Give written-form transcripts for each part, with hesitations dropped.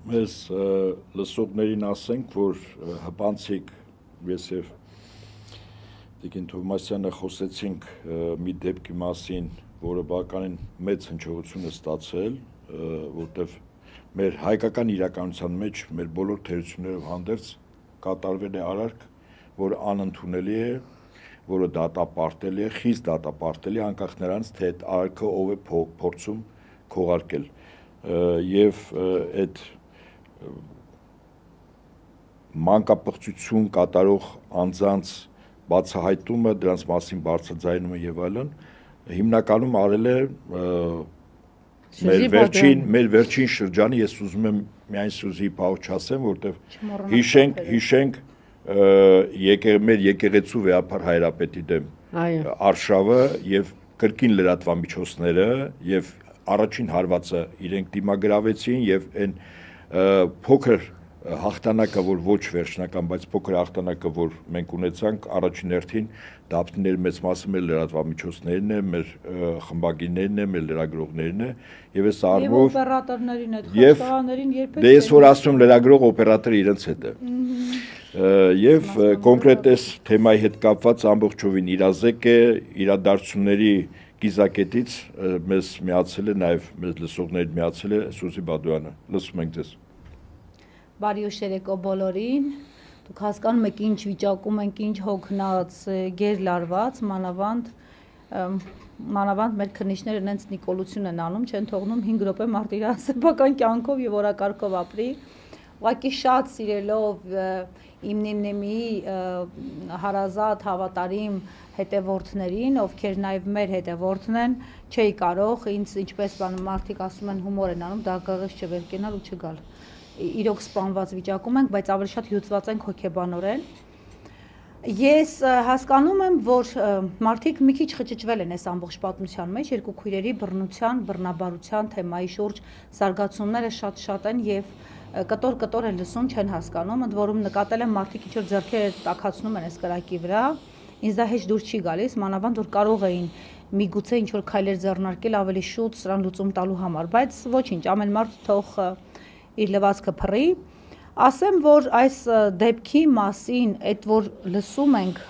Մեզ լսողներին ասենք, որ հպանցիկ ես և Տիկին Թովմասյանը խոսեցինք մի դեպքի մասին, որը բավականին մեծ հնչողություն է ստացել, որտև մեր հայկական իրականության մեջ մեր բոլոր թերություններով հանդերձ կատարվել է արարք, որը անընդունելի է, որը դատապարտելի է, խիստ դատապարտելի, անկախ նրանց, թե այդ արարքը ով է փորձում քողարկել։ Եվ այդ մանկապղծություն կատարող անձանց բացահայտումը, դրանց մասին բարձրաձայնումը եւ այլն, հիմնականում արել է մեր վերջին շրջանի, ես ուզում եմ միայն Սյուզի պահոց չասեմ, որտեվ հիշենք մեր եկեղեցու վեհապար հայրապետի դեմ արշավը եւ կրկին լրատվամիջոցները եւ առաջին հարվածը իրենք դիմագրավեցին եւ այն փոքր հաղթանակը, որ ոչ վերջնական, բայց փոքր հաղթանակը, որ մենք ունեցանք, առաջին հերթին դափնիների մեծ մասը մեր լրատվամիջոցներն է, մեր խմբագիրներն է, մեր լրագրողներն է, եւ այս առումով օպերատորներին հետ խաղողներին երբեք դե ես որ ասում լրագրող օպերատորը իրենց հետ է։ Եվ կոնկրետ այս թեմայի հետ կապված ամբողջովին իրազեկ է, իրադարձությունների կիզակետից մեզ միացել է, նաեւ մեզ լսողներին միացել է Սուզի Բադոյանը։ Լսում ենք ձեզ։ Բարի ու շերեկո բոլորին, դուք հասկանում եք ինչ վիճակում ենք, ինչ հոգնած, գերլարված, մանավանդ մեր քննիչները նենց նիկոլություն են անում, չեն թողնում 5 րոպե մարդ իր սեփական կյանքով եւ օրակարգով ապրի, ուղղակի շատ սիրելով իմ նիմնեմի հարազատ հավատարիմ հետևորդներին, ովքեր նաեւ մեր հետևորդն են, չէի կարող, ինձ ինչպես մարդիկ ասում են հումոր են անում, դագաղից չվեր կենալ ու չգալ։ Իրոք սպանված վիճակում ենք, բայց ավելի շատ հյուծված ենք հոգեբանորեն։ Ես հասկանում եմ, որ մարդիկ մի քիչ խճճվել են այս ամբողջ պատմության մեջ, երկու քույրերի բռնության, բռնաբարության թեմայի շուրջ զարգացումները շատ են եւ կտոր են լսում, չեն հասկանում, ընդ որում նկատել եմ մարդիկ ինչ որ ձեռքերը տաքացնում են այս կրակի վրա, ինձ դա հեչ դուր չի գալիս, մանավանդ որ կարող էին միգուցե ինչ որ քայլեր ձեռնարկել ավելի շուտ սրան լուծում տալու համար, բայց ոչինչ, ամեն մարդ թող իր լվացքը փռի, ասեմ, որ այս դեպքի մասին, այդ որ լսում ենք,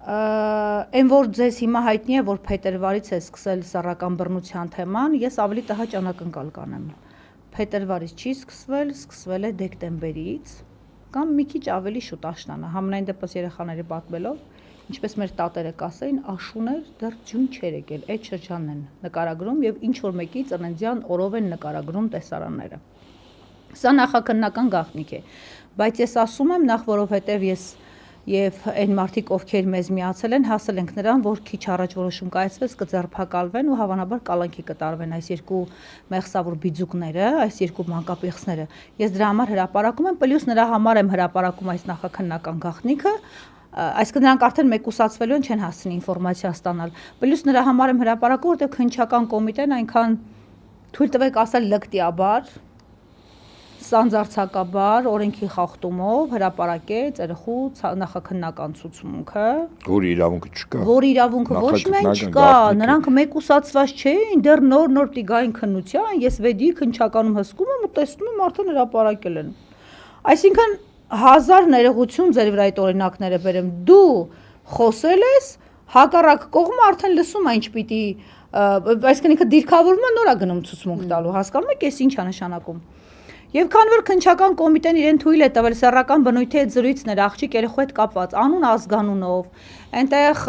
այն որ ձեզ հիմա հայտնի է, որ փետրվարից է սկսել սեռական բռնության թեման, ես ավելի տհաճ անակնկալ կանեմ։ Փետրվարից չի սկսվել է դեկտեմբերից, կամ մի քիչ ավելի շուտ աշնանը, համենայն դեպս երեխաների պատմելով, ինչպես մեր տատերը կասեին, աշուն էր, դեռ ջուն չէր եկել, այդ շրջանն են նկարագրում եւ ինչ որ մեկի ծննդյան օրով են նկարագրում տեսարանները։ Սա նախաքննական գաղտնիք է, բայց ես ասում եմ նախ որովհետեւ ես եւ այն մարդիկ, ովքեր մեզ միացել են, հասել ենք նրան, որ քիչ առաջ որոշում կայացվեց կձերբակալվեն ու հավանաբար կալանքի կտարվեն այս երկու մեղսավոր բիձուկները, այս երկու մանկապիղծները։ Ես դրա համար հրապարակում եմ, պլյուս նրա համար եմ հրապարակում այս նախաքննական գաղտնիքը, այսինքն նրանք արդեն մեկուսացվելու են, չեն հասցնի ինֆորմացիա ստանալ։ Պլյուս նրա համար եմ հրապարակում, որտեղ քննչական կոմիտեն այնքան թույլ տվեք ասել լկտիաբար, սանձարձակաբար, օրենքի խախտումով հրապարակեց երախու նախաքննական ցուցմունքը, որ իրավունքը ոչ մեկ չկա, նրանք մեկուսացված չէին, դեռ նոր տիգային քննության, ես վեդի քննչականում հսկում եմ ու տեսնում եմ արդեն հրապարակել են։ Այսինքն 1000 ներողություն ձեր վրա այդ օրինակները բերեմ, դու խոսել ես, հակառակ կողմը արդեն լսում է ինչ պիտի, այսինքն ինքը դիրքավորվում է նորա գնում ցուցմունք տալու, հասկանում եք, էս ինչ է նշանակում։ Եվ քանի որ քննչական կոմիտեն իրեն թույլ է տվել սեռական բնույթի հետ զրույցներ աղջիկ երեխու հետ կապված անուն ազգանունով, այնտեղ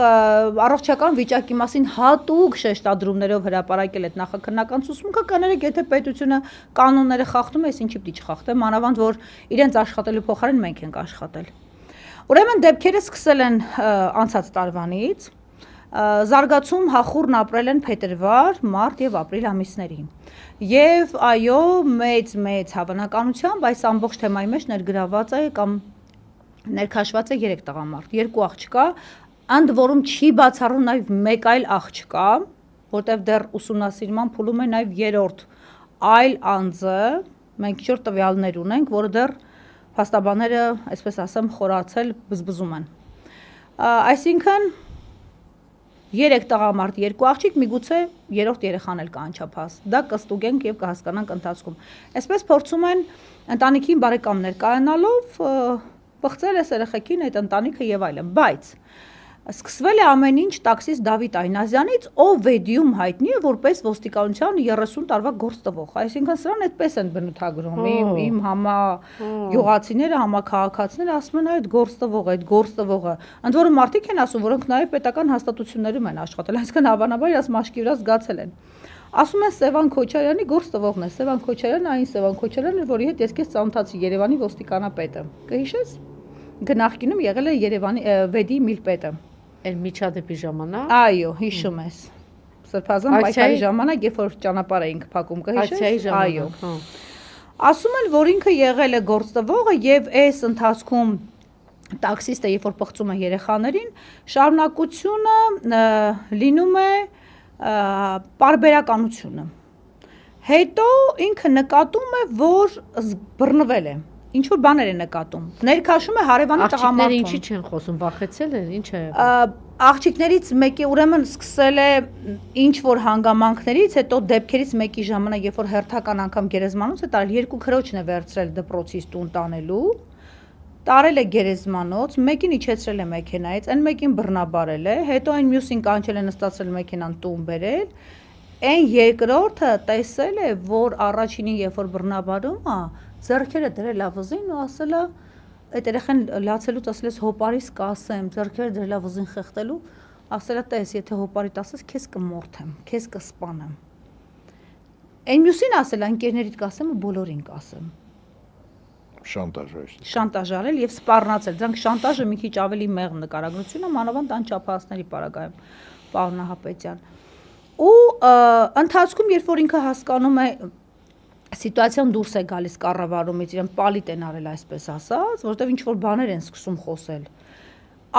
առողջական վիճակի մասին հատուկ շեշտադրումներով հրապարակել այդ նախաքննական ցուցմունքը, կներեք, եթե պետությունը կանոնները խախտում է, ես ինչի պիտի չխախտե, մանավանդ որ իրենց աշխատելու փոխարեն մենք ենք աշխատել։ Ուրեմն դեպքերը սկսել են անցած տարվանից, զարգացում հախուռն ապրել են փետրվար, մարտ եւ ապրիլ ամիսներին։ Եվ այո, մեծ հավանականությամբ այս ամբողջ թեմայի մեջ ներգրաված է կամ ներքաշված է 3 տղամարդ, 2 աղջկա, ընդ որում չի բացառում նաև մեկ այլ աղջկա, որտեղ դեռ ուսումնասիրման փուլում է նաև 3-րդ այլ անձը, մենք 4 տվյալներ ունենք, որը դեռ փաստաբանները, այսպես ասեմ, խորացել բզբզում են։ Այսինքն 3 տղամարդ, 2 աղջիկ, միգուցե 3-րդ երեխան էլ կանչափահաս։ Դա կստուգենք եւ կհասկանանք ընթացքում։ Այսպես փորձում են ընտանիքին բարեկամներ կայանալով բղծել այս երեխեքին այդ ընտանիքը եւ այլն, բայց սկսվել է ամեն ինչ տաքսիստ Դավիթ Այնազյանից, ով Վեդիում հայտնի է որպես ոստիկանության 30 տարվա գործ տվող։ Այսինքն սրան այդպես են բնութագրում։ Իմ գյուղացիները, համաքաղաքացիները ասում են այդ գործ տվողը։ Ընդ որում մարդիկ են ասում, որոնք նաև պետական հաստատություններում են աշխատել, այսինքն հավանաբար իրաց մաշկի վրա զգացել են։ Ասում են Սևան Քոչարյանի գործ տվողն է։ Սևան Քոչարյանը այն Սևան Քոչարյանն է, որի հետ ես քեզ ծանոթացի, Երևանի ոստիկանապետը։ Կհիշես։ Գնահարկինում եղել է Երևանի Վեդի միլպետը։ Այն միջադեպի ժամանակ։ Այո, հիշում ես։ Սրբազան պայքարի ժամանակ, երբ որ ճանապարհ էինք փակում, կհիշես։ Այո։ Ասում են, որ ինքը եղել է գործտվողը եւ այս ընթացքում տաքսիստը, երբ որ պղծում է երեխաներին, շարունակությունը լինում է պարբերականությունը։ Հետո ինքը նկատում է, որ բռնվել է։ Ինչ որ բաներ է նկատում։ Ներքաշում է հարևանի տղամարդուն։ Աղջիկները ինչի չեն խոսում, վախեցել են, ինչ է։ Աղջիկներից մեկի ուրեմն սկսել է ինչ որ հանգամանքներից, հետո դեպքերից մեկի ժամանակ, երբ որ հերթական անգամ գերեզմանոց է տարել, 2 քրոջն է վերցրել դպրոցից տուն տանելու, տարել է գերեզմանոց, մեկին իջեցրել է մեքենայից, այն մեկին բռնաբարել է, հետո այն մյուսին կանչել է նստացրել մեքենան տուն բերել, այն երկրորդը տեսել է, որ առաջինին երբ որ բռնաբարում է, ձեռքերը դրել ավազին ու ասել է, այդ երեխան լացելուց ասել ես հոպարիս կասեմ, ձեռքերը դրել ավազին խեղտելու, ասել է տես, եթե հոպարիտ ասես, քեզ կմորթեմ, քեզ կսպանեմ։ Այն մյուսին ասել է, ընկերներիդ կասեմ ու բոլորին կասեմ։ Շանտաժարել եւ սպառնացել։ Դրանք շանտաժը մի քիչ ավելի մեղմ նկարագրություն է, մանավանդ անչափահասների պարագայում, պարոն Նահապետյան։ Ու ընթացքում, երբ որ ինքը հասկանում է սիտուացիան դուրս է գալիս կառավարումից, իրեն պալիտ են արել, այսպես ասած, որովհետև ինչ որ բաներ են սկսում խոսել։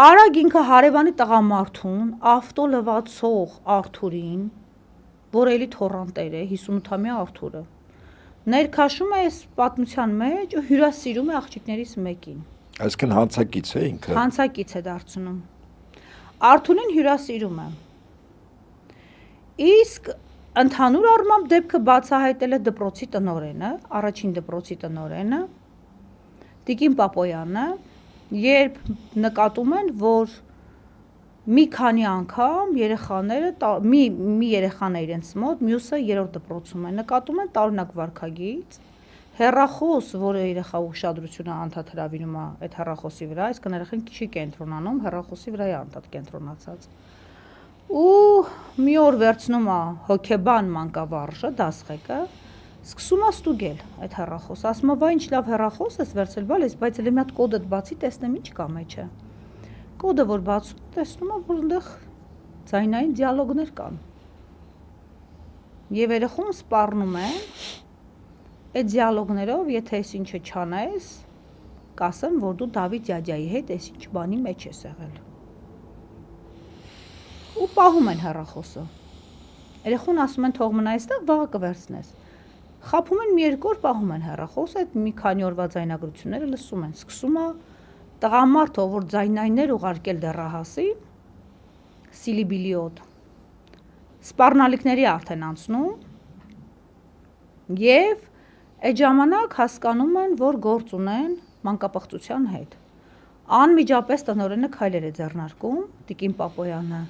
Արագ ինքը հարևանի տղամարդուն, ավտո լվացող Արթուրին, որը էլի թոռանտեր է, 58-ամյա Արթուրը, ներքաշում է այս պատմության մեջ ու հյուրասիրում է աղջիկներից մեկին։ Այսինքն հանցակից է ինքը։ Հանցակից է դարձնում։ Արթուրին հյուրասիրում է։ Իսկ ընդհանուր առմամբ դեպքը բացահայտել է դպրոցի տնօրենը, առաջին դպրոցի տնօրենը, Տիկին Պապոյանը, երբ նկատում են, որ մի քանի անգամ երեխաները, մի երեխան է իրենց մոտ, մյուսը 3-րդ դպրոցում է, նկատում են տարօրինակ վարքագիծ, հեռախոս, որը երեխա ուշադրությունը անդադ հրավիրում է այդ հեռախոսի վրա, այսինքն երեխան չի կենտրոնանում, հեռախոսի վրա է անդադ կենտրոնացած։ Ու մի օր վերցնում է հոգեբան մանկավարժը, դասղեկը, սկսում է ստուգել այդ հեռախոսը, ասում է, վայ ինչ լավ հեռախոս ես վերցրել, բայց էլ մի հատ կոդդ բացի տեսնեմ ինչ կա մեջը։ Կոդը որ բացում, տեսնում է, որ այնտեղ ձայնային դիալոգներ կան։ Եվ երեխուն սպառնում են, այդ դիալոգներով, եթե այս ինչը չանես, կասեմ, որ դու Դավիթ Ջաջայի հետ այս ինչ բանի մեջ ես եղել։ Ու պահում են հեռախոսը։ Երեխուն ասում են թող մնա այստեղ, վաղը կվերցնես։ Խաբում են մի երկու օր, պահում են հեռախոսը, այդ մի քանի օրվա ձայնագրությունները լսում են, սկսում է տղամարդը, որ ձայնայիններ ուղարկել դեռահասի, սիլիբիլիոտ, սպառնալիքների արդեն անցնում, եւ այդ ժամանակ հասկանում են, որ գործ ունեն մանկապղծության հետ։ Անմիջապես տնօրենը քայլեր է ձեռնարկում, Տիկին Պապոյանը,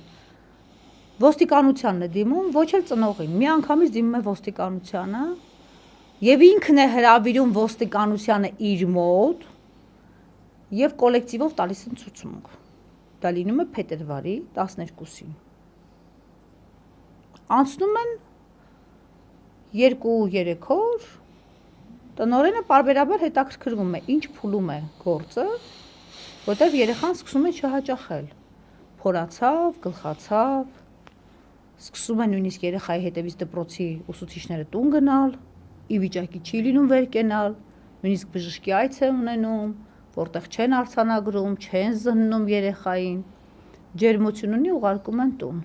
ոստիկանությանն է դիմում, ոչ էլ ծնողին, մի անգամից դիմում է ոստիկանությանը, եւ ինքն է հրավիրում ոստիկանությանը իր մոտ, եւ կոլեկտիվով տալիս են ցուցմունք։ Դա լինում է փետրվարի 12-ին։ Անցնում են 2-3 օր, տնօրենը պարբերաբար հետաքրքրվում է, ինչ փուլում է գործը, որտեղ երեխան սկսում է չհաճախել։ Փորացավ, գլխացավ, սկսում է նույնիսկ երեխայի հետևից դպրոցի ուսուցիչները տուն գնալ, ի վիճակի չի լինում վեր կենալ, նույնիսկ բժշկի այց է ունենում, որտեղ չեն արձանագրում, չեն զննում երեխային, ջերմություն ունի, ուղարկում են տուն։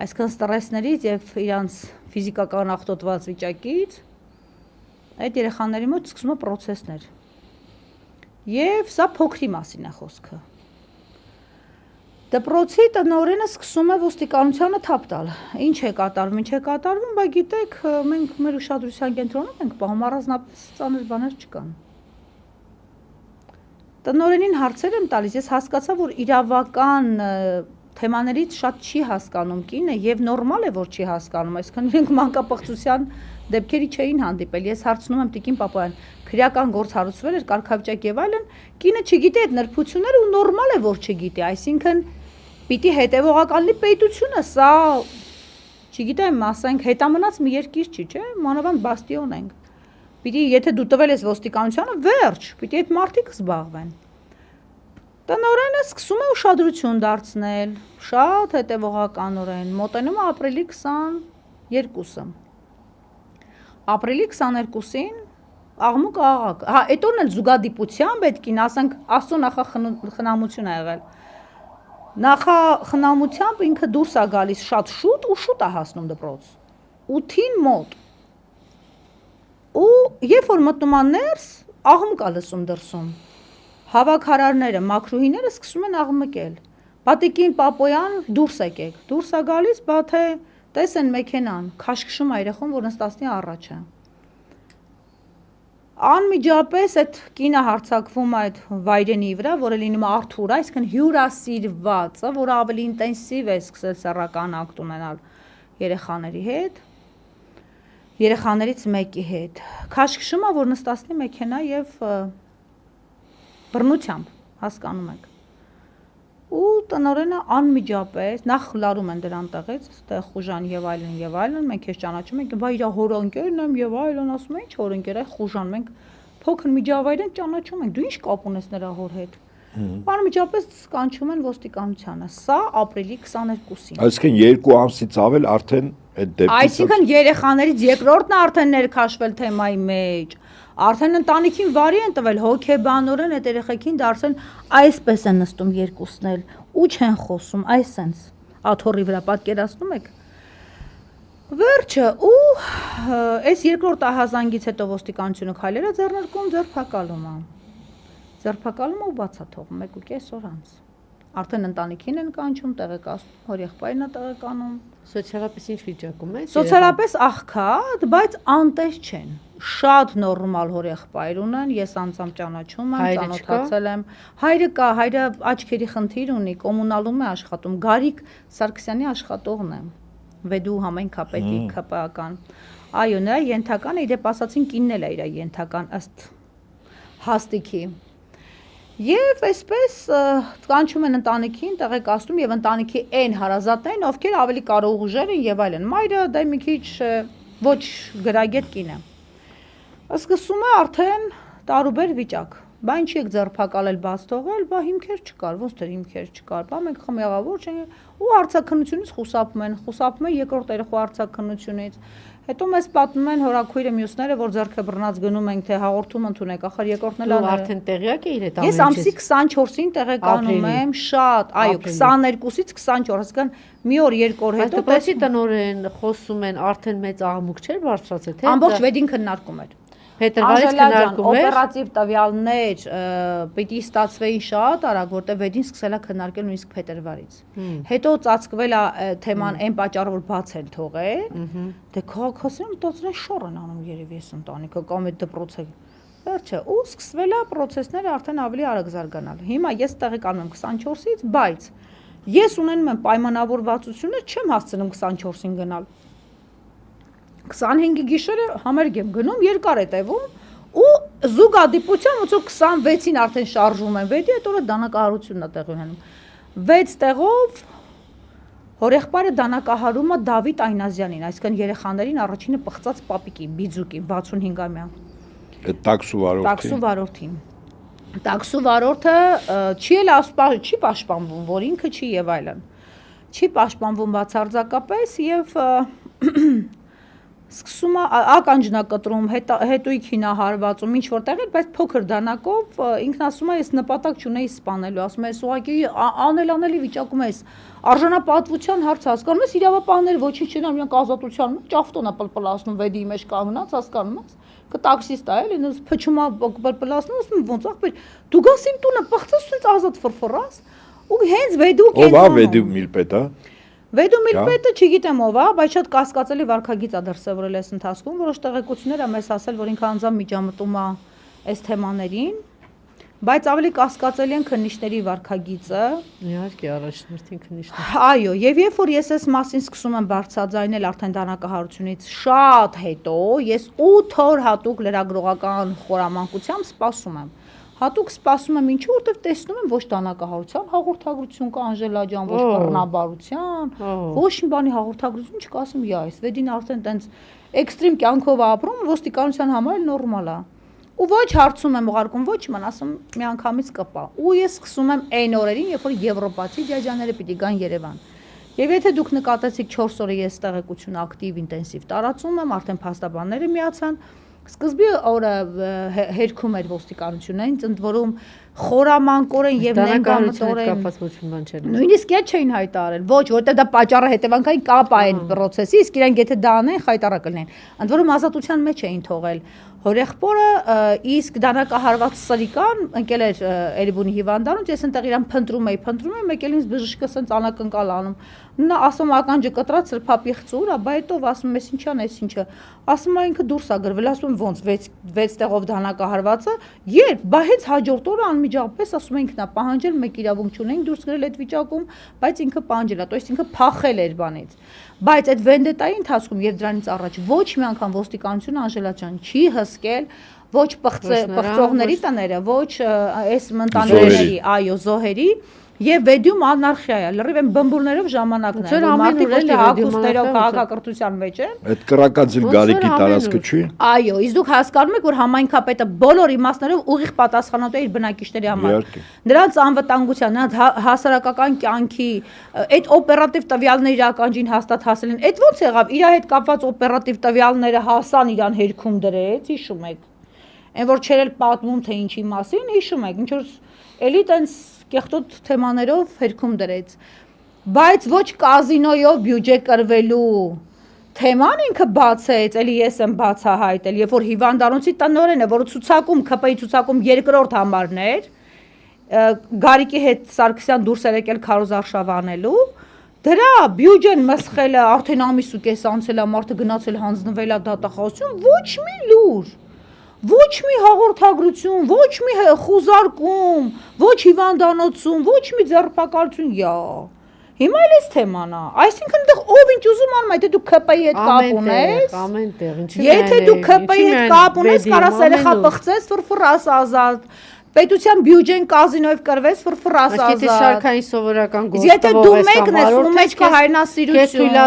Այսքան ստրեսներից եւ իրանց ֆիզիկական աղտոտված վիճակից այդ երեխաների մոտ սկսում է պրոցեսներ։ Եվ սա փոքրի մասին է խոսքը։ Դպրոցի տնօրենը սկսում է ոստիկանությանը թափ տալ։ Ինչ է կատարվում, բայց գիտեք, մենք մեր ուշադրության կենտրոնում ենք, պահում առանձնապես ծանր բաներ չկան։ Տնօրենին հարցեր եմ տալիս, ես հասկացա, որ իրավական թեմաներից շատ չի հասկանում կինը եւ նորմալ է, որ չի հասկանում, այսինքն իրենք մանկապղծության դեպքերի չէին հանդիպել։ Ես հարցնում եմ Տիկին Պապոյան, քրեական գործ հարուցվել էր, կարգավիճակ եւ այլն, կինը չգիտի այդ նրբությունները ու նորմալ է, որ չգիտի, այսինքն պիտի հետևողական լինի պետությունը, սա չգիտեմ, ասենք հետամնաց մի երկիր չի, չէ՞, մանավանդ բաստիոն ենք։ Պիտի եթե դու տվել ես ոստիկանությանը, վերջ, պիտի այդ մարդիկ զբաղվեն։ Տնօրենը սկսում է ուշադրություն դարձնել, շատ հետևողականորեն, մոտենում է ապրիլի 22-ը։ Ապրիլի 22-ին աղմուկ աղաղակ։ Հա, այդ օրն էլ զուգադիպությամբ այդ կին, ասենք, Աստծո նախախնամություն ա եղել։ Նախախնամությամբ ինքը դուրս է գալիս շատ շուտ ու շուտ է հասնում դպրոց։ 8-ին մոտ։ Ու երբ որ մտնում է ներս, աղմուկ է լսում դրսում։ Հավաքարարները, մաքրուհիները սկսում են աղմկել։ Տիկին Պապոյան դուրս եկեք։ Դուրս է գալիս, բա թե տեսեն մեքենան, քաշքշում է երեխան, որ նստածնի առաջ է։ Անմիջապես այդ կինը հարձակվում է այդ վայրենի վրա, որը լինում է Արթուր, այսինքն հյուրասիրվածը, որը ավելի ինտենսիվ է սկսել սեռական ակտ ունենալ երեխաների հետ, երեխաներից մեկի հետ։ Քաշքշում է, որ նստածնի մեքենա եւ բռնությամբ, հասկանում եք։ Ու տնօրենը անմիջապես նախ լարում են դրան տեղից, այստեղ Խուժան եւ այլն, մենք քեզ ճանաչում ենք, բա իր հորընկերն եմ եւ այլն, ասում են, ինչ հորընկեր է Խուժան, մենք փոքր միջավայր են ճանաչում ենք, դու ինչ կապ ունես նրա հոր հետ։ Անմիջապես կանչում են ոստիկանությանը, սա ապրիլի 22-ին։ Այսինքն 2 ամսից ավել արդեն այդ դեպքը։ Այսինքն երեխաներից երկրորդն է արդեն ներքաշվել թեմայի մեջ։ Արդեն ընտանիքին վարի են տվել, հոգեբանորեն այդ երեխեքին դարձել այսպես են նստում երկուսն էլ, ու չեն խոսում, այսենց, աթոռի վրա պատկերացնում եք։ Վերջը, ու այս երկրորդ ահազանգից հետո ոստիկանությունը քայլերը ձեռնարկում ձերբակալումը ու բացաթողում 1.5 օր անց։ Արդեն ընտանիքին են կանչում, տեղեկացնում, հորեղբայրն է տեղեկանում։ Սոցիալապես ինչ վիճակում է։ Սոցիալապես աղքատ, բայց անտես չեն։ Շատ նորմալ հորեղբայր ունեն, ես անձամբ ճանաչում եմ, ծանոթացել եմ։ Հայրը կա, հայրը աչքերի խնդիր ունի, կոմունալում է աշխատում, Գարիկ Սարգսյանի աշխատողն է։ Վեդու համայնքապետի ԿՊԱ-ական։ Այո, նրա ենթական է, իդեպ ասացին կինն էլ է իր ենթական ըստ հաստիքի։ Եվ այսպես կանչում են ընտանիքին, տեղեկացնում եւ ընտանիքի այն հարազատներին, ովքեր ավելի կարող ուժեր են եւ այլն։ Մայրը դա մի քիչ ոչ գրագետ կին է։ Սկսում է արդեն տարուբեր վիճակ։ Բա ինչի եք ձերբակալել, բաց թողել, բա հիմքեր չկար, ոնց թե հիմքեր չկար, բա մենք խմեղավոր չենք, ու արձակնությունից խուսափում են երկրորդ երեխու արձակնությունից։ Հետո մեզ պատմում են հորաքույրը մյուսները, որ ձեռքը բռնած գնում ենք, թե հաղորդում ընդունեք, ախր երկրորդն էլ արդեն տեղյակ է իր հետ ամենից։ Ես ամսի 24-ին տեղեկանում եմ, շատ, այո, 22-ից 24, այսինքն մի օր, երկու օր հետո դպրոցի տնօրեն խոսում են, արդեն մեծ աղմուկ չէր բարձրացել, թե ամբողջ վեդին քննարկում էր։ Փետրվարից քննարկում էր։ Օպերատիվ տվյալներ պիտի ստացվեին շատ արագ, որտեղ վեդին սկսել է քննարկել նույնիսկ փետրվարից։ Հետո ծածկվել է թեման այն պատճառով, որ բաց են թողել։ Դե քաղաքացիները մտածել են շոռ են անում երևի այս ընտանիքը կամ այդ դպրոցը։ Վերջը, ու սկսվել է process-ները արդեն ավելի արագ զարգանալ։ Հիմա ես տեղեկանում եմ 24-ից, բայց ես ունենում եմ պայմանավորվածություններ, չեմ հասցնում 24-ին գնալ։ 25-ի գիշերը համերգ եմ գնում, երկար է տևում ու զուգադիպությամբ ոնց որ 26-ին արդեն շարժում են վեդի, այդ օրը դանակահարությունն է տեղի ունենում։ 6 տեղով հորեղբայրը դանակահարում է Դավիթ Այնազյանին, այսինքն երեխաներին առաջինը պղծած պապիկին, Բիձուկին, 65-ամյա։ Այդ տաքսու վարորդին։ Տաքսու վարորդը չի պաշտպանվում, որ ինքը չի եւ այլն։ Չի պաշտպանվում բացարձակապես եւ սկսում է ականջնակտրում, հետույքին է հարվածում, ինչ որտեղ էլ, բայց փոքր դանակով ինքն ասում է, ես նպատակ չունեի սպանելու, ասում է, ես ուղղակի անելանելի վիճակում ես, արժանապատվության հարց հասկանում ես, իրավապահները ոչինչ չեն անում, իրանք ազատության մեջ, ճաֆտոն է պլպլացնում վեդի մեջ կանգնած, հասկանում ես, տաքսիստ է, էլի, փչում է պլպլացնում, ասում ոնց ախպեր, դու գաս իմ տունը, պղծես, ասենց ազատ ֆրֆռաս, ու հենց Վեդու կենտրոնում։ Ո՞վ է Վեդու Միլպետը։ Վեդու Միլպետը չգիտեմ ով է, բայց շատ կասկածելի վարքագիծ է դրսևորել այս ընթացքում, որոշ տեղեկություններ է մեզ ասել, որ ինքը անձամբ միջամտում է այս թեմաներին, բայց ավելի կասկածելի են քննիչների վարքագիծը։ Իհարկե, առաջնորդին քննիչներ։ Այո, եւ երբ որ ես այս մասին սկսում եմ բարձրաձայնել արդեն դանակահարությունից շատ հետո, ես 8 օր հատուկ լրագրողական խորամանկությամբ սպասում եմ։ Հատուկ սպասում եմ ինչու, որտեվ տեսնում եմ ոչ դանակահարության հաղորդագրություն կա Անժելա ջան, ոչ բռնաբարության, ոչ մի բանի հաղորդագրություն չկա, ասում այս Վեդին արդեն տենց էքստրիմ կյանքով ապրում, ոստիկանության համար էլ նորմալ է։ Ու ոչ հարցում եմ ուղարկում, ոչ ման, ասում միանգամից կպա։ Ու ես սկսում եմ այն օրերին, երբ որ եվրոպացի ջաջաները պիտի գան Երևան։ Եվ եթե դուք նկատեցիք 4 օրը ես տեղեկություն ակտիվ ինտենսիվ տարածում եմ, արդեն փաստաբանները միացան, սկզբի օրը հերքում էր ոստիկանություններին, ընդ որում խորամանկորեն եւ նենգամտորեն նույնիսկ այդ չէին հայտարարել, ոչ, որտեղ դա պատճառը հետևանքային կապ է այն process-ի, իսկ իրանք եթե դա անեն, խայտարակ կլինեն։ Ընդ որում ազատության մեջ էին թողել հորեղբորը, իսկ դանակահարված սրիկան ընկել էր Էրիբունի հիվանդանոց, ես այնտեղ իրան փնտրում էի, մեկ էլ ինձ բժիշկը սենց անակնկալ անում։ Նա ասում ականջը կտրած սրբապի խծուր, բա հետո ասում ես ինչան, էս ինչը։ Ասում է ինքը դուրս է գրվել, ասում ոնց 6 տեղով դանակահարվածը, երբ, բա հենց հաջորդ օրը անմիջապես ասում է ինքն է պահանջել, մեկ իրավունք չունենք դուրս գրել այդ վիճակում, բայց ինքը պահանջել է, то есть ինքը փախել էր բանից։ Բայց այդ վենդետայի ընթացքում եւ դրանից առաջ ոչ մի անգամ ոստիկանությունը Անժելա ջան չի հսկել ոչ պղծողների տները, ոչ այս ընտանիքների, այո, զոհերի եւ վեդյում անարխիա է, լրիվ են բմբուլներով ժամանակներ, մարդիկ ոչ թե հակոստերով քաղաքակրթության մեջ են։ Այդ կրակածիլ գարիկի տարածքը չի։ Այո, իսկ դուք հասկանում եք, որ համայնքապետը բոլոր իմաստներով ուղիղ պատասխանատու է իր բնակիչների համար։ Նրանց անվտանգության, նրանց հասարակական կյանքի, այդ օպերատիվ տվյալների ականջին հաստատ հասել են։ Այդ ո՞նց եղավ, իր հետ կապված օպերատիվ տվյալները հասան իրան հերքում դրեց, հիշում եք։ Այն որ չեր էլ պատմում թե ինչի մասին, հիշում եք, ինչ որ էլի տենց կեղտոտ թեմաներով հերքում դրեց, բայց ոչ կազինոյով բյուջե կրվելու թեման ինքը բացեց, էլի ես եմ բացահայտել, երբ որ հիվանդանոցի տնօրենը, որը ցուցակում, ԿՊ-ի ցուցակում երկրորդ համարն էր, Գարիկի հետ Սարգսյան դուրս էր եկել քարոզարշավ անելու, դրա բյուջեն մսխելը արդեն ամիս ու կես անցել է, մարդը գնացել հանձնվել է դատախազություն, ոչ մի լուր, ոչ մի հաղորդագրություն, ոչ մի խուզարկում, ոչ հիվանդանոցում, ոչ մի ձեռնարկություն, Հիմա էլ էս թեման է, այսինքն դեռ ով ինչ ուզում անում, եթե դու ԿՊ-ի հետ կապ ունես, եթե դու ԿՊ-ի հետ կապ ունես, կարաս երեխա պղծես, ֆրֆռաս ազատ, պետության բյուջեն կազինոյով կրվես, ֆրֆռաս ազատ։ Եթե շարքային սովորական գործ եթե դու մեկն ես, ու մեջ կա հայրենասիրություն,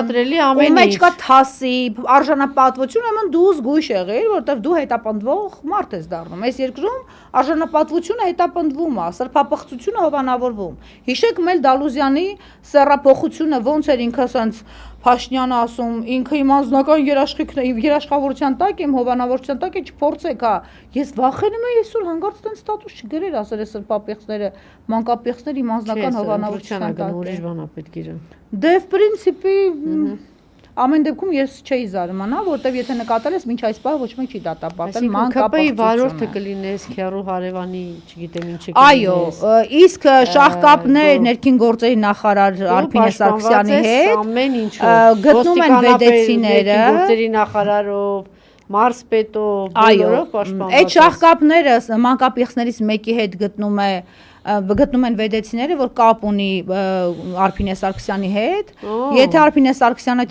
ու մեջ կա թասիբ, արժանապատվություն, ուրեմն դու զգույշ եղիր, որովհետև դու հետապնդվող մարդ ես դառնում։ Այս երկրում արժանապատվությունը հետապնդվում է, սրբապղծությունը հովանավորվում։ Հիշեք Մել Դալուզյանի սեռափոխությունը ոնց էր ինքը ասենց Փաշինյանը ասում, ինքը իմ անձնական երաշխավորության տակ եմ, հովանավորության տակ է, չփորձեք, հա։ Ես վախենում եմ այսօր հանգարց տենց ստատուս չգրեր, ասել է սրբապեղծները, մանկապեղծները իմ անձնական հովանավորության տակ է։ Ուրիշ բան է պետք իրեն։ Դե в принципе ամեն դեպքում ես չէի զարմանա, որտեվ եթե նկատել ես, մինչ այս պահը ոչ մեկ չի դատապարտել մանկապեղծությունը։ ԿՊ-ի վարորդը կլինես, քյարու հարևանի, չգիտեմ ինչի կլինես։ Այո, իսկ շահկապներ ներքին գործերի նախարար Արփինե Սարգսյանի հետ ամեն ինչ գտնում են վեդեցիները, գործերի նախարարով, մարզպետով, բոլորով պաշտպանված։ Այդ շահկապները մանկապեղծներից մեկի հետ գտնում են վեդեցիները, որ կապ ունի Արփինե Սարգսյանի հետ։ Եթե Արփինե Սարգսյանը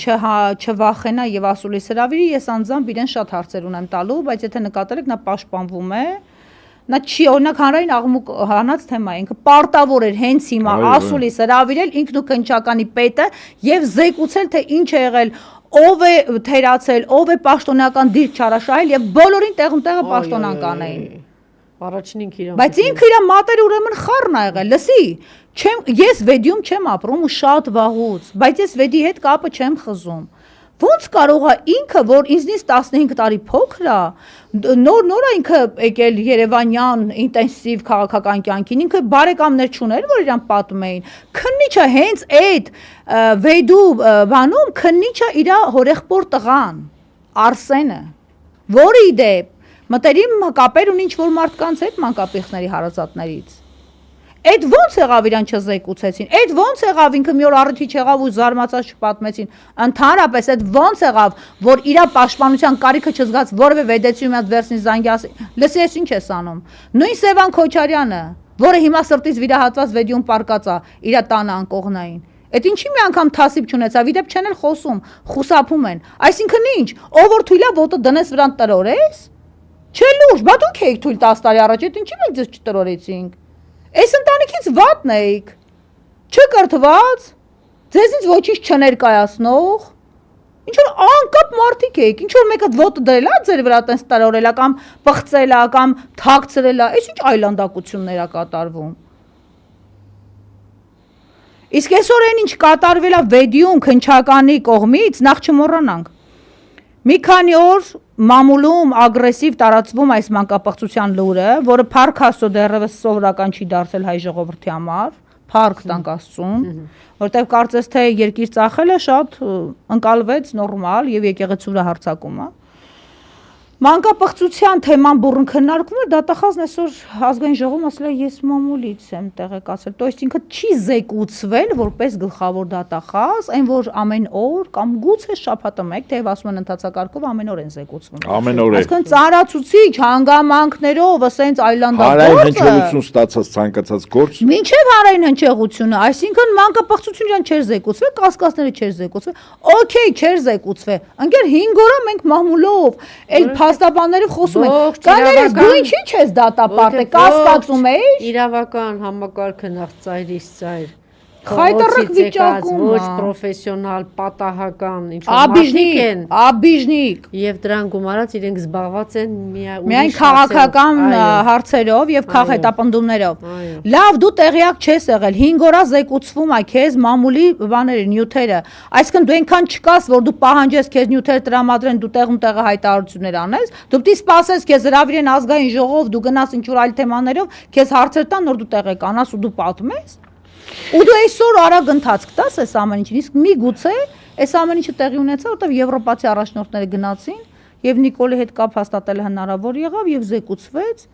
չվախենա եւ ասուլիս հրավիրի, ես անձամբ իրեն շատ հարցեր ունեմ տալու, բայց եթե նկատել եք, նա պաշտպանվում է։ Նա չի, օրինակ հանրային աղմուկ հանած թեմա է, ինքը պարտավոր էր հենց հիմա ասուլիս հրավիրել ինքն ու քննչականի պետը եւ զեկուցել, թե ինչ է եղել, ով է թերացել, ով է պաշտոնական դիրք չարաշահել եւ բոլորին տեղը պաշտոնական էին։ Առաջին ինքը իրան։ Բայց ինքը իր մատերը ուրեմն խառն ա եղել, լսի, ես վեդիում չեմ ապրում ու շատ վաղուց, բայց ես վեդի հետ կապը չեմ խզում։ Ոնց կարող է ինքը, որ ինձնից 15 տարի փոքր է, նոր ինքը եկել Երևանյան ինտենսիվ քաղաքական կյանքին, ինքը բարեկամներ չուներ, որ իրան պատում էին։ Քննիչը հենց այդ վեդու բանում քննիչը իր հորեղբոր տղան, Արսենը, որի դեպ մտերիմ կապեր ունի ինչ-որ մարդկանց հետ մանկապեղծների հարազատներից։ Այդ ո՞նց եղավ իրան չզեկուցեցին։ Այդ ո՞նց եղավ ինքը մի օր առիթի չեղավ ու զարմացած չպատմեցին։ Ընդհանրապես այդ ո՞նց եղավ, որ իր պաշտպանության կարիքը չզգաց որևէ վեդեցի մի հատ վերցնի զանգի ասի։ Լսի, ես ինչ ես անում։ Նույն Սևան Քոչարյանը, որը հիմա սրտից վիրահատված վեդիոն պարկած է իր տանը անկողնային։ Այդ ինչի մի անգամ թասիբ չունեցավ, իդեպ չեն էլ խոսում, խուսափում են։ Այսինքն ինչ, ով որ թույլա ոտը դնես վրան տրորես։ Չէ լուրջ, բա դուք եք թույլ 10 տարի առաջ, այդ ինչի մենք ձեզ չտրորեցինք։ Այս ընտանիքից վատն էիք։ Չկրթված, ձեզնից ոչինչ չներկայացնող։ Ինչ որ անկապ մարդիկ եք, ինչ որ մեկը ոտը դրել է ձեր վրա տես տրորելա կամ պղծելա կամ թաքցրելա, այս ինչ այլանդակություններ է կատարվում։ Իսկ այսօր այն ինչ կատարվել է վեդիոն քնչականի կողմից, նախ չմոռանանք։ Մի քանի օր մամուլում ագրեսիվ տարածվում այս մանկապղծության լուրը, որը փառք Աստծո դեռևս սովորական չի դարձել հայ ժողովրդի համար, փառք տանք Աստծուն, որտեղ կարծես թե երկիր ծախելը շատ ընկալվեց նորմալ եւ եկեղեցու վրա հարձակումը։ Մանկապղծության թեման բուռն քննարկվում է, դատախազն այսօր ազգային ժողովում ասել է ես մամուլից եմ տեղեկացել, то есть ինքը չի զեկուցվել որպես գլխավոր դատախազ, այն որ ամեն օր կամ գուցե շաբաթը մեկ, թեև ասում են ընթացակարգով ամեն օր են զեկուցվում։ Ամեն օր։ Այսինքն ծառացուցիչ հանգամանքներով, ասենց այլանդակորձը։ Հանրային հնչեղություն ստացած ցանկացած գործ։ Մինչև հանրային հնչեղությունը, այսինքն մանկապղծությունն չէր զեկուցվել, կասկածները չէր զեկուցվել, օքեյ չէր զեկուցվել։ Ընկեր 5 օր մենք մամուլով, էլ փաստաբանները խոսում են։ Կաներես դու ինչի՞ չես դատապարտել, կասկածում ես։ Իրավական համակարգը նախ ծայրից ծայր։ Խայտարակ վիճակում ոչ պրոֆեսիոնալ, պատահական, ինչ-որ են։ Աբիժնիկ։ Եվ դրան գումարած իրենք զբաղված են միայն քաղաքական հարցերով եւ քաղհետապնդումներով։ Լավ, դու տեղյակ չես եղել, 5 օրա զեկուցվում է քեզ մամուլի բաները, նյութերը։ Այսինքն դու այնքան չկաս, որ դու պահանջես քեզ նյութեր տրամադրեն, դու տեղում տեղը հայտարարություններ անես, դու պիտի սպասես քեզ հրավիրեն ազգային ժողով, դու գնաս ինչ-որ այլ թեմաներով, քեզ հարցեր տան, որ դու տեղեկանաս ու դու պատմես։ Ու դու այսօր արագ ընթացք տաս այս ամեն ինչին, իսկ միգուցե այս ամեն ինչը տեղի ունեցավ, որտեղ եվրոպացի առաջնորդները գնացին եւ Նիկոլի հետ կապ հաստատելը հնարավոր եղավ եւ զեկուցվեց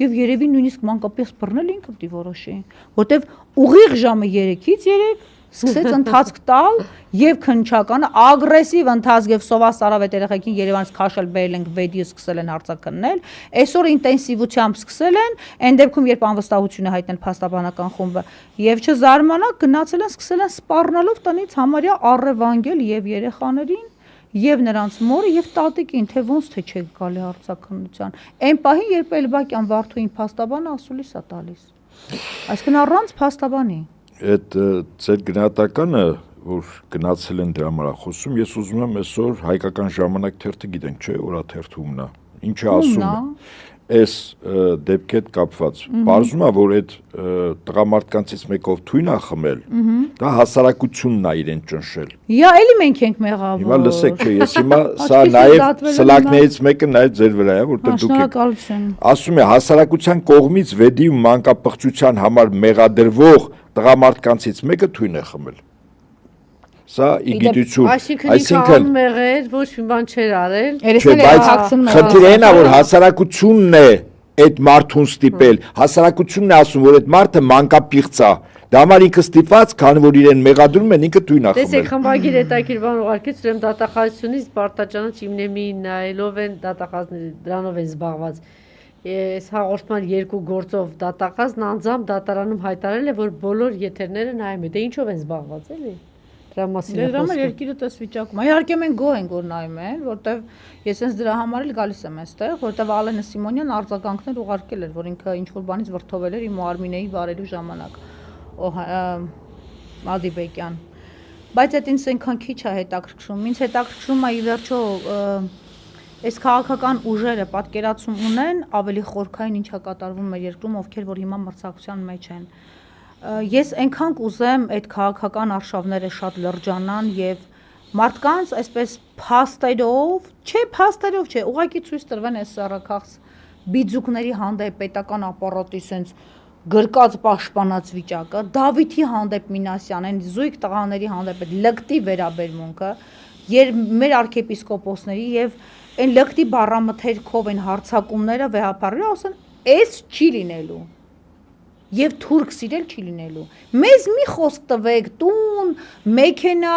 եւ երևի նույնիսկ մանկապես բռնել ինքը պիտի որոշի, որտեղ ուղիղ ժամը 3-ից 3 սկսեց ընթացք տալ եւ քննչականը ագրեսիվ ընթացք եւ սովասարավետ երեխեքին Երևանից քաշել բերել ենք վեդիո սկսել են արձակնել, այսօր ինտենսիվությամբ սկսել են, այն դեպքում երբ անվստահություն է հայտնել փաստաբանական խումբը եւ չզարմանաք գնացել են սկսել են սպառնալով տնից համարյա առևանգել եւ երեխաներին եւ նրանց մորը եւ տատիկին, թե ոնց թե չեք գալի արձակնության։ Այն պահին երբ Էլբակյան Վարդուհին փաստաբանը ասուլիս է տալիս։ Այսինքն առանց փաստաբանի Այդ ծեր գնահատականը, որ գնացել են դրա համար խոսում, ես ուզում եմ այսօր հայկական ժամանակ թերթը գիտենք, չէ, օրաթերթումն է։ Ինչ է ասում է։ Այս դեպքի հետ կապված։ Պարզվում է, որ այդ տղամարդկանցից մեկով թույն է խմել։ Դա հասարակությունն է իրեն ճնշել։ Իա, էլի մենք ենք մեղավոր։ Հիմա լսեք, չէ, ես հիմա սա նաև սլակներից մեկը նաև ձեր վրա է, որտեղ դուք եք։ Ասում է հասարակության կողմից վեդի մանկապղծության համար մեղադրվող տղամարդկանցից մեկը թույն է խմել։ Սա իգիտություն, այսինքն մեղեր ոչ մի բան չէր արել։ Չէ, բայց խնդիրը այն է, որ հասարակությունն է այդ մարդուն ստիպել, հասարակությունն է ասում, որ այդ մարդը մանկապիղծ է։ Դա համար ինքը ստիպված, քանի որ իրեն մեղադրում են, ինքը թույն է խմել։ Տեսեք, խմբագիր հետաքրքիր բան ուղարկեց, ուրեմն դատախազությունից Պարտաճանը Չիմնեմին նայելով են դատախազները դրանով են զբաղված։ Այս հաղորդման 2 գործով դատախազն անձամբ դատարանում հայտարարել է, որ բոլոր եթերները նայում են։ Դե ինչով են զբաղված, էլի։ Դրա մասին է խոսքը։ Երկիրը տես վիճակում։ Իհարկե մենք գոհ ենք որ նայում են, որտեվ ես հենց դրա համար էլ գալիս եմ այստեղ, որտեվ Ալենը Սիմոնյան արձագանքներ ուղարկել էր, որ ինքը ինչ որ բանից վրդովել էր իմ ու Արմինեի վարելու ժամանակ։ Մադիբեկյան։ Բայց այդ ինձ այնքան քիչ է հետաքրքրում։ Ինձ հետաքրքրում է ի վերջո այս քաղաքական ուժերը պատկերացում ունեն ավելի խորքային ինչա կատարվում մեր երկրում, ովքեր որ հիմա մրցակցության մեջ են։ Ես այնքան կուզեմ այդ քաղաքական արշավները շատ լրջանան եւ մարդկանց այսպես փաստերով, չէ, ուղղակի ցույց տրվեն այս սառաքաղց բիձուկների հանդեպ պետական ապարատի sense գրկած պաշտպանած վիճակը, Դավիթի հանդեպ Մինասյան, այն զույգ տղաների հանդեպ այդ լկտի վերաբերմունքը, մեր arczepiskoposների եւ այն լկտի բառամթերքով այն հարցակումները վեհապարները ասեն, էս չի լինելու։ եւ թուրք սիրել չի լինելու։ Մեզ մի խոսք տվեք, տուն, մեքենա,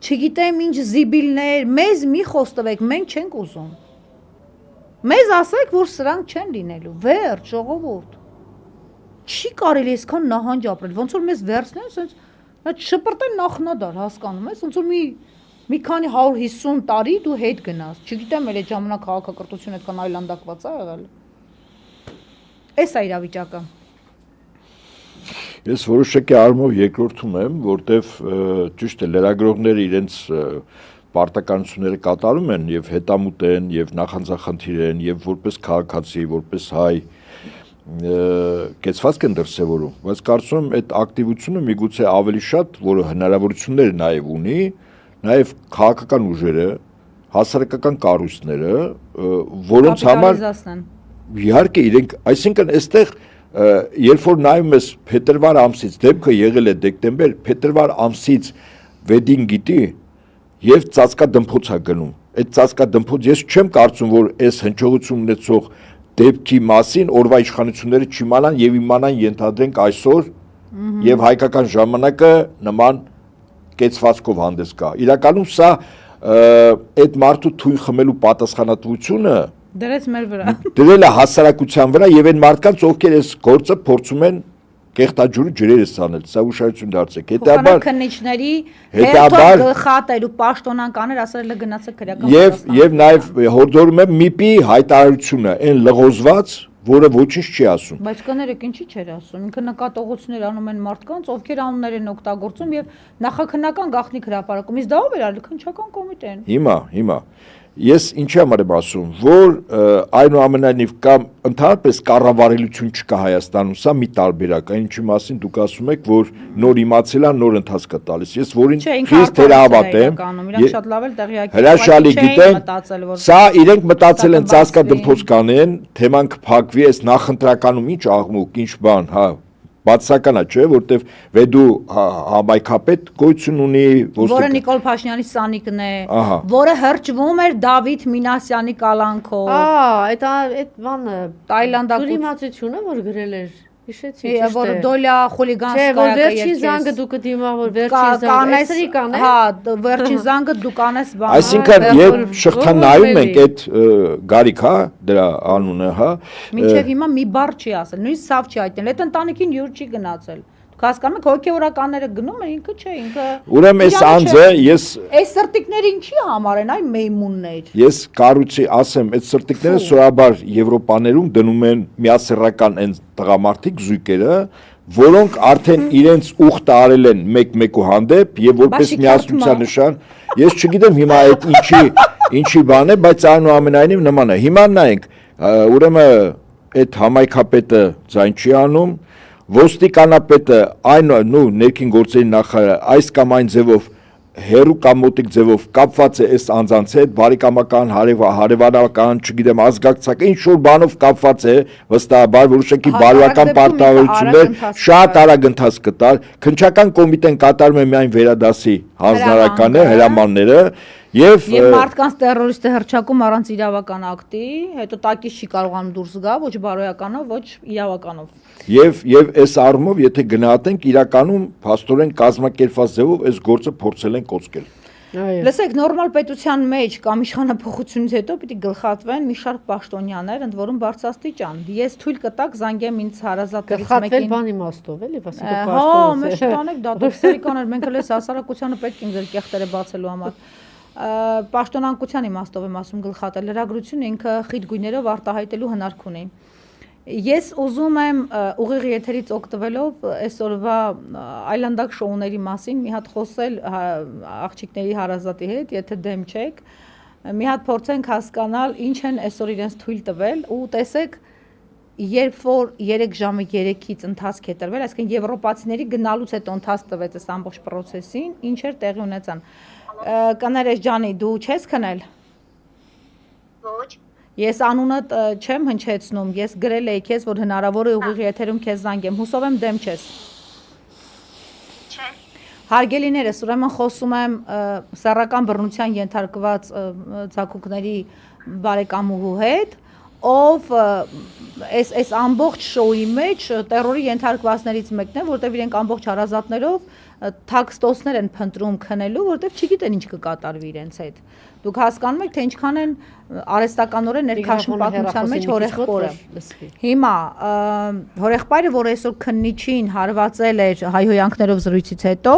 չգիտեմ ինչ զիբիլներ, մեզ մի խոսք տվեք, մենք չենք ուզում։ Մեզ ասեք, որ սրանք չեն լինելու։ Վերջ, ժողովուրդ։ Չի կարելի այսքան նահանջ ապրել, ոնց որ մեզ վերցնեն, ասենց նա շպրտեն նախնադար, հասկանում ես, ոնց որ մի քանի 150 տարի դու հետ գնաս։ Չգիտեմ, էլ այդ ժամանակ քաղաքակրթությունը այդքան այլանդակված է եղել։ Էս է իրավիճակը։ Ես որոշակի առումով երկրորդում եմ, որտեվ ճիշտ է, լրագրողները իրենց պարտականությունները կատարում են եւ հետամուտ են եւ նախանձախնդիր են եւ որպես քաղաքացի, որպես հայ կեցվածք են դրսևորում, բայց կարծում եմ այդ ակտիվությունը միգուցե ավելի շատ, որը հնարավորություններ նաեւ ունի, նաեւ քաղաքական ուժերը, հասարակական կառույցները, որոնց համար իհարկե իրենք, այսինքն այստեղ երբ որ նայում ես փետրվար ամսից դեպքը եղել է դեկտեմբեր, փետրվար ամսից վեդինգ գիտի եւ ծածկադմփոց է գնում։ Այդ ծածկադմփոց ես չեմ կարծում, որ այս հնչողություն ունեցող դեպքի մասին օրվա իշխանությունները չիմանան եւ իմանան ենթադրենք այսօր եւ հայկական ժամանակը նման կեցվածքով հանդես գա։ Իրականում սա այդ մարդու թույն խմելու պատասխանատվությունը դրեց մեր վրա։ Դրել է հասարակության վրա եւ այն մարդկանց, ովքեր այս գործը փորձում են կեղտաջուրի ջրերս անել, սա ուշադրություն դարձեք։ Հետաբար քննիչների հետո գլխատել ու պաշտոնանկաներ ասել գնացեք քրեական։ Եվ նաեւ հորդորում եմ ՄԻՊ-ի հայտարարությունը, այն լղոզված, որը ոչինչ չի ասում։ Բայց կներեք, ինչի չէր ասում։ Ինքը նկատողություններ անում են մարդկանց, ովքեր անուններ են օգտագործում եւ նախաքննական գաղտնիք հրապարակում։ Իսկ դա ով էր արել, քննչական կոմիտեն։ Հիմա Ես ինչի համար եմ ասում, որ այնուամենայնիվ կամ ընդհանրապես կառավարելություն չկա Հայաստանում, սա մի տարբերակ, այն ինչի մասին դուք ասում եք, որ նոր իմացել են, նոր ընթացք է տալիս։ Ես որին խիստ թերահավատ եմ, հրաշալի գիտեմ, սա իրենք մտածել են ծածկադմփոց կանեն, թեման կփակվի, այս նախընտրականում ինչ աղմուկ, ինչ բան, հա։ Բացական է, չէ, որտեվ վեդու համայնքապետ գոյություն ունի, որը Նիկոլ Փաշինյանի սանիկն է, որը հրճվում էր Դավիթ Մինասյանի կալանքով։ Այդ բանը Տայլանդակու իմացությունը, որ գրել էր, հիշեցի, որ դոլյա խուլիգանսկայա որ վերջին զանգը դու կդիմա, որ վերջին զանգը կանես, հա, վերջին զանգը դու կանես բանը։ Այսինքն, երբ շղթան նայում ենք այդ գարիկ, հա, դրա անունը, հա։ Մինչև հիմա մի բառ չի ասել, նույնիսկ սավ չի այտնել, այդ ընտանիքին յուր չի գնացել։ Հասկանում եք, հոգեորականները գնում են, ինքը չէ, ինքը։ Ուրեմն այս անձը ես այս սրտիկները ինչի համար են, այ մեյմուններ։ Ես կառույցի ասեմ, այդ սրտիկները սովորաբար Եվրոպաներում դնում են միասեռական այն տղամարդիկ զույգերը, որոնք արդեն իրենց ուխտը արել են մեկ-մեկու հանդեպ եւ որպես միասնության նշան։ Ես չգիտեմ հիմա այդ ինչի բան է, բայց այնուամենայնիվ նման է։ Հիմա նայենք, ուրեմն այդ համայնքապետը ձայն չի անում, ոստիկանապետը ներքին գործերի նախարարը այս կամ այն ձևով հերու կամ մոտիկ ձևով կապված է այս անձանց հետ, բարեկամական, հարևանական, չգիտեմ, ազգակցական, ինչ որ բանով կապված է, վստահաբար որոշակի բարոյական պարտավորություններ շատ արագ ընթաց կտար, քննչական կոմիտեն կատարում է միայն վերադասի հանձնարարականը, հրամանները Եվ մարդկանց տերորիստ է հռչակում առանց իրավական ակտի, հետո տակից չի կարողանում դուրս գա, ոչ բարոյականով, ոչ իրավականով։ Եվ այս առումով, եթե գնահատենք, իրականում փաստորեն կազմակերպված ձևով այս գործը փորձել են կոծկել։ Լսեք, նորմալ պետության մեջ կամ իշխանափոխությունից հետո պիտի գլխատվեն մի շարք պաշտոնյաներ, ընդ որում բարձրաստիճան։ Ես թույլ կտակ զանգեմ ինձ հարազատներից մեկին։ Գլխատվել բան իմաստով, էլի, ասիկա պաշտոնը։ Հա, մենք չտանեք դա, դոկտորիկաներ, մենք էլ էս հասարակությանը պետք է ձեր կեղտերը բացելու համար։ Պաշտոնանկության իմաստով եմ ասում գլխատել, լրագրությունը ինքը խիտ գույներով արտահայտելու հնարք ունի։ Ես ուզում եմ ուղիղ եթերից օգտվելով այսօրվա այլանդակ շոուների մասին մի հատ խոսել աղջիկների հարազատի հետ, եթե դեմ չեք, մի հատ փորձենք հասկանալ ինչ են այսօր իրենց թույլ տվել ու տեսեք երբ որ 3 ժամը 3-ից ընթացք է տրվել, այսինքն եվրոպացիների գնալուց հետո ընթաց տվեց այս ամբողջ process-ին, ինչեր տեղի ունեցան։ Կներես ջանի, դու չես քնել։ Ոչ։ Ես անունդ չեմ հնչեցնում, ես գրել էի քեզ, որ հնարավոր է ուղիղ եթերում քեզ զանգեմ, հուսով եմ դեմ չես։ Չէ։ Հարգելիներս, ուրեմն խոսում եմ սեռական բռնության ենթարկված ցակուկների բարեկամուհու հետ, ով այս ամբողջ շոուի մեջ տերորի ենթարկվածներից մեկն է, որտեղ իրենք ամբողջ հարազատներով թաքստոսներ են փնտրում քնելու, որտեղ չգիտեն ինչ կկատարվի իրենց հետ։ Դուք հասկանում եք, թե ինչքան են արհեստականորեն ներքաշում պատմության մեջ հորեղբորը։ Հիմա հորեղբայրը, որ այսօր քննիչին հարվածել էր հայհոյանքներով զրույցից հետո,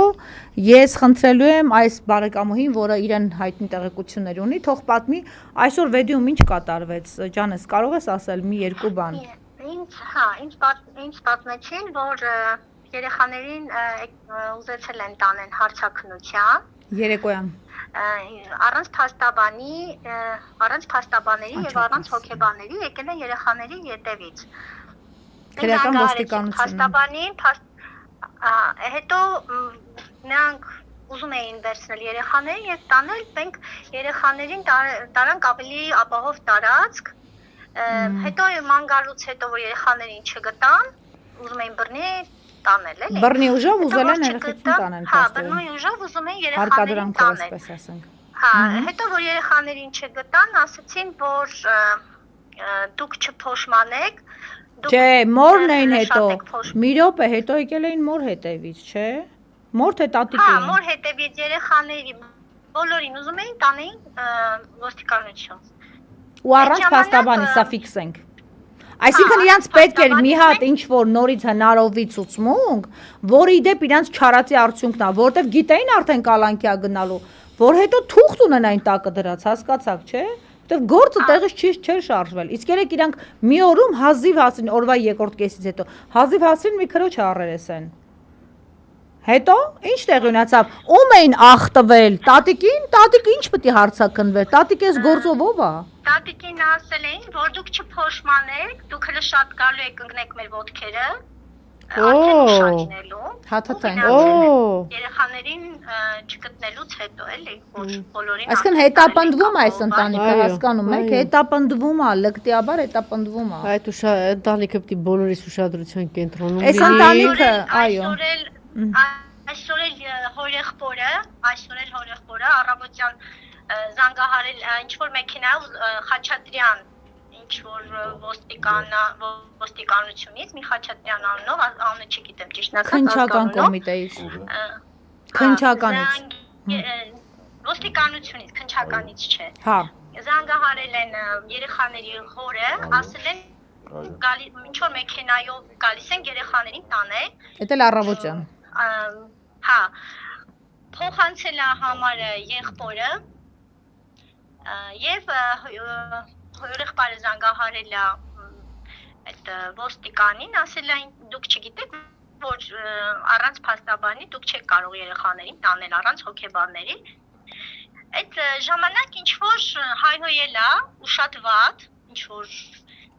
ես խնդրելու եմ այս բարեկամուհին, որը իրեն հայտնի տեղեկություններ ունի, թող պատմի այսօր վեդիոում ինչ կատարվեց։ Ջանես, կարող ես ասել մի երկու բան։ Ինձ պատմեցին, որ երեխաներին ուզեցել են տանեն հարցաքննության։ Երեկոյան։ Առանց փաստաբանների եւ առանց հոգեբանների եկել են երեխաների ետևից։ Քրեական ոստիկանությունը։ Փաստաբանին, հետո նրանք ուզում էին վերցնել երեխաներին եւ տանել, մենք երեխաներին տարանք ավելի ապահով տարածք։ Հետո ման գալուց հետո որ երեխաներին չգտան, ուզում էին բռնի տանել, էլի։ Բռնի ուժով ուզել են երեխաներին տանել, հա, բռնի ուժով ուզում են երեխաներին տանել։ Հա, հետո որ երեխաներին չգտան, ասացին, որ դուք չփոշմանեք, Չէ, մորն էին հետո։ Մի րոպե հետո եկել էին մոր հետևից, չէ։ Մոր թե տատիկ էին։ Հա, մոր հետևից երեխաների բոլորին ուզում էին տանեին ոստիկանություն։ Ու առանց փաստաբանի, սա ֆիքսենք։ Այսինքն իրանց պետք էր մի հատ ինչ-որ նորից հնարովի ցուցմունք, որի դեպ իրանց չարացի արդյունքն է, որտեվ գիտեին արդեն կալանքիա գնալու, որ հետո թուղթ ունենային տակը դրած, հասկացաք, չէ։ Որտեվ գործը տեղից չէր շարժվել։ Իսկ երեք իրանք մի օրում հազիվ հասին, օրվա երկրորդ կեսից հետո, հազիվ հասին մի քրոջ առերեսեն։ Հետո ինչ տեղի ունեցավ։ Ում էին ախտվել։ Տատիկին, տատիկը ինչ պետք է հարցակնվեր։ Տատիկը այս գործով ով է։ Տատիկին ասել էին, որ դուք չփոշմանեք, դուք հենց շատ գալու եք ընկնեք մեր ոտքերը։ Հաթաթային։ Երեխաներին չգտնելուց հետո էլի, որ բոլորին։ Այսինքն հետապնդվում է այս ընտանիքը, հասկանում եք, հետապնդվում է, լկտիաբար հետապնդվում է։ Այդ ընտանիքը պետք է բոլորիս ուշադրության կենտրոնում լինի։ Այս ընտանիքը, այո։ Այսօր էլ հորեղբորը առավոտյան զանգահարել ինչ-որ մեքենա Խաչատրյան, ինչ-որ ոստիկանությունից, մի Խաչատրյան անունով, անունը չգիտեմ ճիշտ ասած, Քննչական կոմիտեից։ Քննչականից։ Ոստիկանությունից, քննչականից չէ։ Հա։ Զանգահարել են երեխաների հորը, ասել են ինչ-որ մեքենայով գալիս են երեխաներին տանել։ Էդ էլ առավոտյան։ Հա, փոխանցել է համարը եղբորը եւ հորեղբայրը զանգահարել է այդ ոստիկանին, ասել է դուք չգիտեք, որ առանց փաստաբանի դուք չեք կարող երեխաներին տանել առանց հոգեբանների։ Այդ ժամանակ ինչ որ հայհոյել է ու շատ վատ, ինչ որ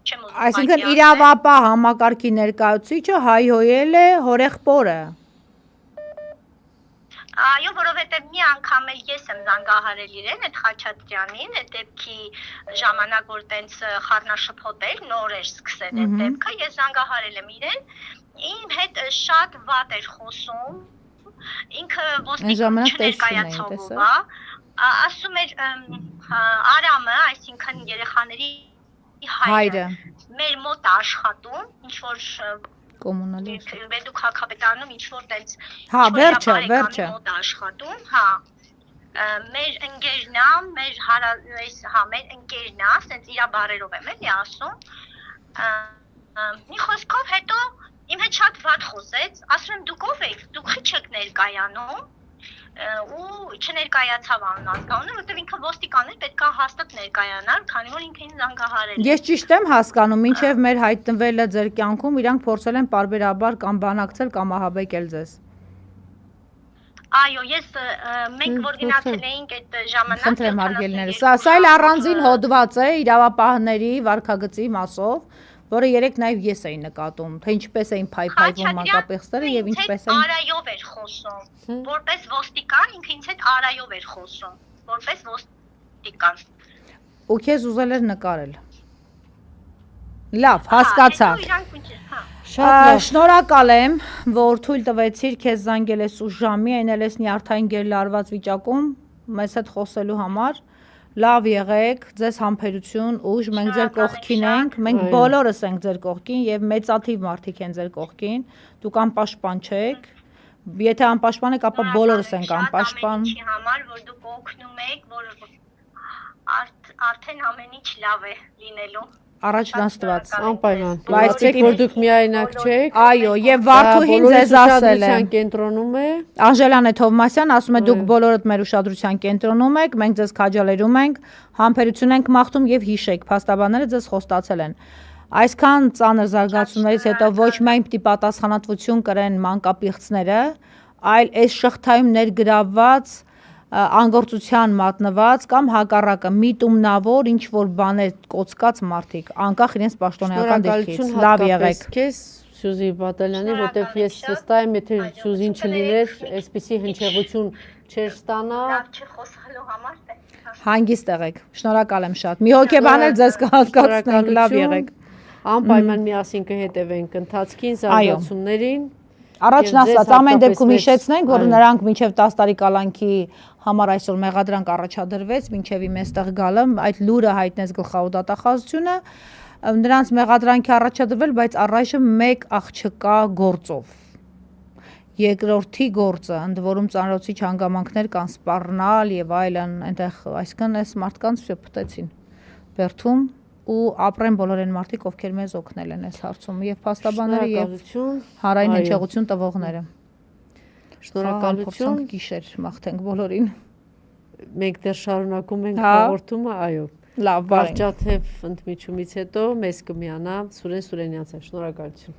չեմ ուզում։ Այսինքն իրավապահ համակարգի ներկայացուցիչը հայհոյել է հորեղբորը։ Այո, որովհետև մի անգամ էլ ես եմ զանգահարել իրեն, այդ Խաչատրյանին, այդ դեպքի ժամանակ, որ տենց խառնաշփոթ էր, նոր էր սկսել այդ դեպքը, ես զանգահարել եմ իրեն, իմ հետ շատ վատ էր խոսում, ինքը ոստիկանություն ներկայացողով է, ասում էր Արամը, այսինքն երեխաների հայրը, մեր մոտ է աշխատում, ինչ որ կոմունալիստ։ Դուք հակապետարանում ինչ-որ տենց հա, վերջը մոտ աշխատում, հա։ Մեր ընկերն է, մեր ընկերն է, ասենց իր բառերով եմ էլի ասում։ Մի խոսքով հետո իմ հետ շատ վատ խոսեց, ասում եմ դուք ով եք, դուք խի չեք ներկայանում ու չներկայացավ անհասկանալը, որովհետև ինքը ոստիկան էր, պետք է հաստատ ներկայանար, քանի որ ինքը ինձ զանգահարել է։ Ես ճիշտ եմ հասկանում, մինչև մեր հայտնվելը ձեր կյանքում իրանք փորձել են պարբերաբար կամ բանակցել կամ ահաբեկել ձեզ։ Այո, մենք որ գնացել էինք այդ ժամանակ։ Խնդրեմ հարգելիներս, սա էլ առանձին հոդված է իրավապահների վարքագծի մասով, որը երեք նաև ես էի նկատում, թե ինչպես էին փայփայվում մակապեխստերը եւ ինչպես էին արայով էր խոսում, որպես ոստիկան, ինքը ինձ հետ արայով էր խոսում, որպես ոստիկան։ Ու քեզ ուզել էր նկարել։ Լավ, հասկացա։ Շնորհակալ եմ, որ թույլ տվեցիր քեզ զանգել ես ուժ ժամի, այնել ես նյարդային գերլարված վիճակում մեզ հետ խոսելու համար։ Լավ եղեք, ձեզ համբերություն, ուժ, մենք ձեր կողքին ենք, մենք բոլորս ենք ձեր կողքին եւ մեծաթիվ մարդիկ են ձեր կողքին, դուք անպաշտպան չեք, եթե անպաշտպան եք, ապա բոլորս ենք անպաշտպան։ Ինչի համար, որ դուք օգնում եք, որ արդեն ամեն ինչ լավ է լինելու։ Առաջն Աստված։ Անպայման։ Բայց որ դուք միայնակ չեք։ Այո, եւ Վարդուհին ձեզ ասել է։ Կենտրոնում է։ Անժելանե Թովմասյան ասում է դուք բոլորդ մեր ուշադրության կենտրոնում եք, մենք ձեզ քաջալերում ենք, համբերություն ենք մաղթում եւ հիշեք, փաստաբանները ձեզ խոստացել են։ Այսքան ծանր զարգացումներից հետո ոչ միայն պիտի պատասխանատվություն կրեն մանկապիղծները, այլ այս շղթայում ներգրավված անգործության մատնված կամ հակառակը միտումնավոր ինչ որ բաներ կոծկած մարդիկ անկախ իրենց պաշտոնեական դիրքից լավ եղեք քեզ Սյուզի Բադալյանի որտեվ ես վստահ եմ եթե Սյուզին չլիներ այսպիսի հնչեղություն չէր ստանա լավ չխոսալու համար հանգիստ եղեք շնորհակալ եմ շատ մի հոգեբան էլ ձեզ կհատկացնենք լավ եղեք անպայման միասին կհետևենք ընթացքին զարգացումներին Առաջն ասած ամեն դեպքում հիշեցնենք, որ նրանք մինչև 10 տարի կալանքի համար այսօր մեղադրանք առաջադրվեց, մինչև իմ այստեղ գալը, այդ լուրը հայտնեց գլխավոր դատախազությունը, նրանց մեղադրանքի առաջադրվել, բայց առայժմ մեկ աղջկա գործով։ Երկրորդի գործը, ընդ որում ծանրոցի հանգամանքներ կան սպառնալ եւ այլն, այնտեղ այսքան այս մարդկանց փտեցին բերթում ու ապրեն բոլոր այն մարդիկ, ովքեր մեզ օգնել են այս հարցում եւ փաստաբանները եւ հարային հնչեղություն տվողները։ Շնորհակալություն, գիշեր մաղթենք բոլորին։ Մենք դեռ շարունակում ենք հաղորդումը, այո։ Լավ, Բարջաթև ընդմիջումից հետո մեզ կմիանա Սուրեն Սուրենյանցը։ Շնորհակալություն։